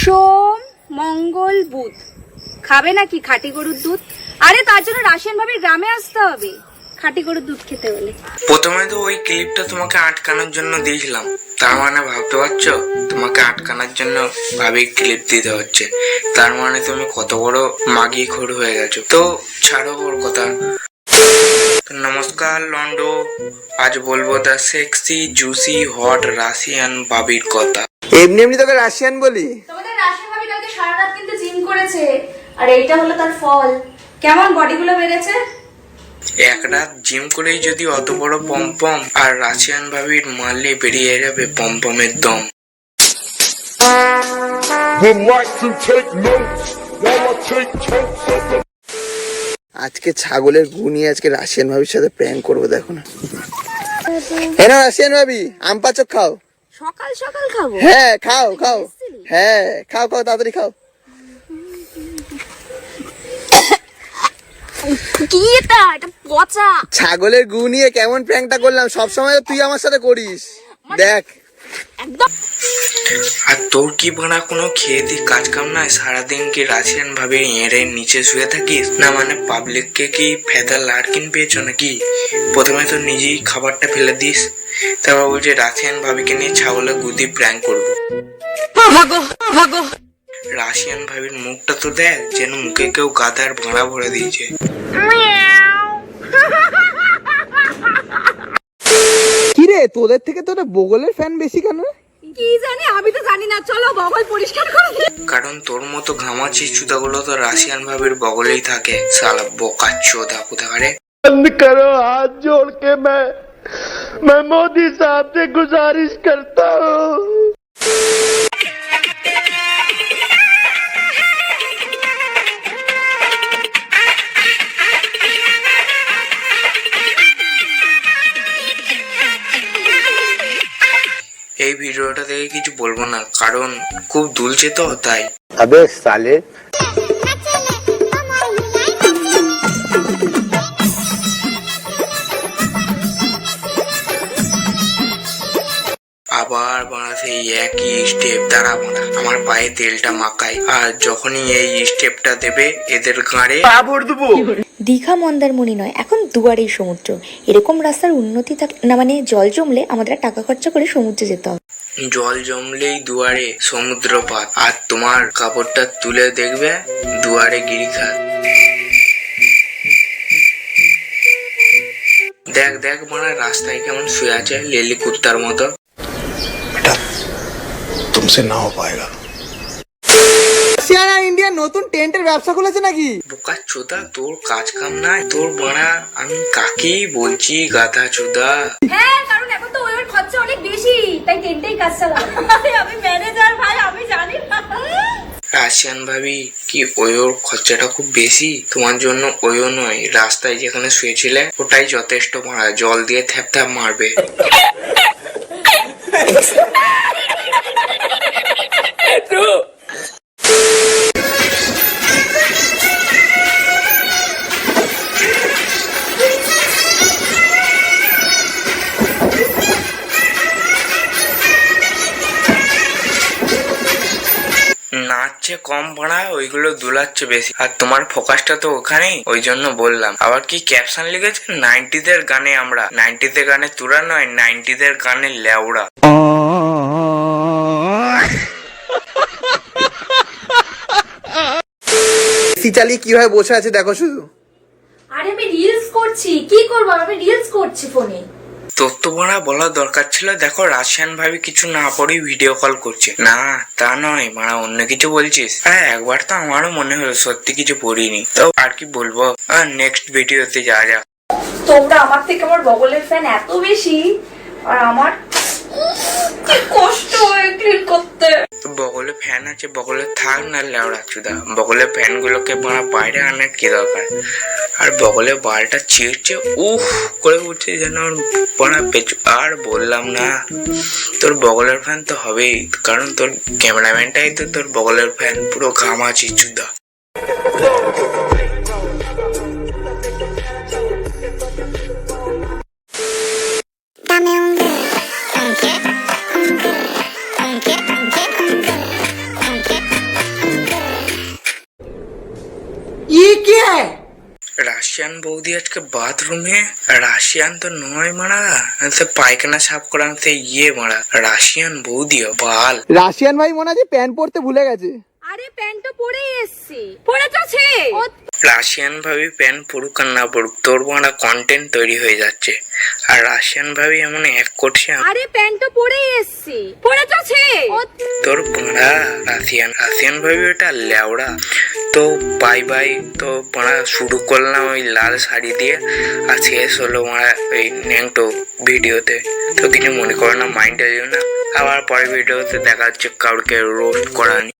সোম মঙ্গল বুধ খাবে নাকি খাঁটি গরুর দুধ? আরে তার জন্য রাশিয়ান ভাবির গ্রামে আসতে হবে খাঁটি গরুর দুধ খেতে হলে। প্রথমে তো ওই ক্লিপটা তোমাকে আটকানোর জন্য দিয়েছিলাম, তার মানে ভাবতে পারছো তোমাকে আটকানোর জন্য ভাবি ক্লিপ দিতে হচ্ছে, তার মানে তুমি কত বড় মাগি খোর হয়ে গেছো। তো ছাড়ো ওর কথা। নমস্কার লন্ডো, আজ বলবো the sexy juicy hot Russian ভাবির কথা। এমনি এমনি তোকে রাশিয়ান বলি? তোমাদের রাশিয়ান ভাবি কালকে সারা রাত কিন্তু জিম করেছে, আর এইটা হলো তার ফল। কেমন বডিগুলো বেড়েছে। এক রাত জিম করেই যদি অত বড় পমপম, আর রাশিয়ান ভাবির মারলে বেরিয়ে যাবে পমপমের দম। আজকে ছাগলের গু নিয়ে আজকে রাশিয়ান ভাবির সাথে প্র্যাঙ্ক করবো, দেখো না। হ্যাঁ রাশিয়ান ভাবি, আম পাচক খাও। সকাল সকাল খাবো? হ্যাঁ খাও খাও, হ্যাঁ খাও খাও, তাড়াতাড়ি খাও। কি এটা? এটা পচা। ছাগলের গু নিয়ে কেমন প্র্যাঙ্কটা করলাম, সবসময় তুই আমার সাথে করিস, দেখ। একদম। আর তোর কি বানা কোনো খেয়ে দি কাজ কাম নাই? সারাদিন কি রাশিয়ান ভাবে এর নিচে শুয়ে থাকিস না? মানে পাবলিককে কি ফেদার লাড়কিন পেয়েছো নাকি? প্রথমে তো নিজেই খাবারটা ফেলে দিস, তারপর বলছে রাশিয়ান ভাবিকে নিয়ে ছাগলের গুদি প্র্যাঙ্ক করবো। রাশিয়ান ভাবির মুখটা তো দেখ, যেন মুখে কেউ গাদার ভাড়া ভরে দিয়েছে। কিরে তোদের থেকে তোরা বগলের ফ্যান বেশি কেন? কি জানি, আমি তো জানি না। চলো বগল পরিষ্কার করে দিই। কারণ তোর মতো ঘামাচি চুদাগুলো তো রাশিয়ান ভাবির বগলেই থাকে। শালা বোকা চোদা কোথাকারে। बंद करो, हाथ जोड़ के मैं मोदी साहब से गुजारिश करता हूँ। এই ভিডিওটা দেখে কিছু বলবো না, কারণ খুব দুলছে তো তাই। अबे साले আবার বানাতে একই স্টেপ দ্বারা বানা আমার পায়ে তেলটা মাখায়, আর যখনই এই স্টেপটা দেবে এদের গাঁড়ে দীঘা মন্দারমণি নয়, এখন দুয়ারেই সমুদ্র। এরকম রাস্তার উন্নতি না, মানে জল জমলে আমাদের টাকা খরচা করে সমুদ্রে যেতে হবে। জল জমলেই দুয়ারে সমুদ্রপাত, আর তোমার কাপড়টা তুলে দেখবে দুয়ারে গিরিখাত। দেখ দেখ মানে রাস্তায় কেমন শুয়ে আছে লেলি কুত্তার মতো। तुमसे ना हो पाएगा। রাশিয়ান আর ইন্ডিয়া নতুন টেন্টের ব্যবসা খুলেছে নাকি? বোকা চোদা, তোর কাজ কাম নাই তোর বাড়া, আমি কাকেই বলছি গাধা চোদা। হ্যাঁ, কারণ এখন তো ওর খরচা অনেক বেশি, তাই টেন্টেই কাজ চালাবে। আমি ম্যানেজার ভাই, আমি জানি না। রাশিয়ান ভাবি কি ওর খরচাটা খুব বেশি? তোমার জন্য ওইও নয়, রাস্তায় যেখানে শুয়েছিলে ওটাই যথেষ্ট। মারা জল দিয়ে থ্যাপ থ্যাপ মারবে। নাচছে কম ভাড়া, ওইগুলো দুলাচ্ছে বেশি, আর তোমার ফোকাসটা তো ওখানেই, ওই জন্য বললাম। আবার কি ক্যাপশন লিখেছে, 90দের গানে আমরা। 90দের গানে তোরা নয়, 90দের গানে লেউড়া। এসি চালিয়ে কিভাবে বসে আছে দেখো শুধু। আরে আমি রিলস করছি, কি করবো, আমি রিলস করছি ফোনে। তোর তো ভাড়া বলার দরকার ছিল, দেখো রাশিয়ান ভাবি কিছু না পড়েই ভিডিও কল করছে। না তা নয় মারা, অন্য কিছু বলছিস। হ্যাঁ একবার তো আমারও মনে হলো সত্যি কিছু পড়িনি, তো আর কি বলবো। নেক্সট ভিডিওতে যা যা। তোমরা আমার থেকে আমার বগলের ফ্যান এত বেশি, আর আমার কি কষ্ট হয় ক্লিন করতে। বগলে ফ্যান আছে, বগলে থাক না লেওড়া চুদা। বগলে ফ্যান গুলোকে বাইরে আনার কি দরকার? আর বগলে বালটা ছিঁড়ছে, উফ করে উঠছে যেন পড়া পেছু। আর বললাম না, তোর বগলের ফ্যান তো হবেই, কারণ তোর ক্যামেরাম্যানটাই তো তোর বগলের ফ্যান। পুরো ঘামাচি চুদা। Okay. রাশিয়ান বৌদি আজকে বাথরুমে, রাশিয়ান তো নয় মারা, সে পায়খানা সাফ করা সে মারা, রাশিয়ান বৌদিও বাল। রাশিয়ান ভাই মনে আছে প্যান্ট পরতে ভুলে গেছে। আরে প্যান্ট তো পরেই এসছি, পরেছে। রাশিয়ান ভাবি প্যান্ট পড়ুক আর না পড়ুক, তোর মারা কন্টেন্ট তৈরি হয়ে যাচ্ছে। আর রাশিয়ান ভাবি এমন এক করছে, আরে প্যান্ট তো পরেই এসছি, পরেছে। তোর পড়া রাশিয়ান ভাবি ওটা লেওড়া। তো বাই বাই, তো পড়া শুরু করলাম ওই লাল শাড়ি দিয়ে, আর শেষ হলো মারা ওই ন্যাংটো ভিডিওতে। তো কিছু মনে করো না, মাইন্ডটা দিও না। আবার পরের ভিডিওতে দেখা হচ্ছে কাউকে রোস্ট করা নিয়ে।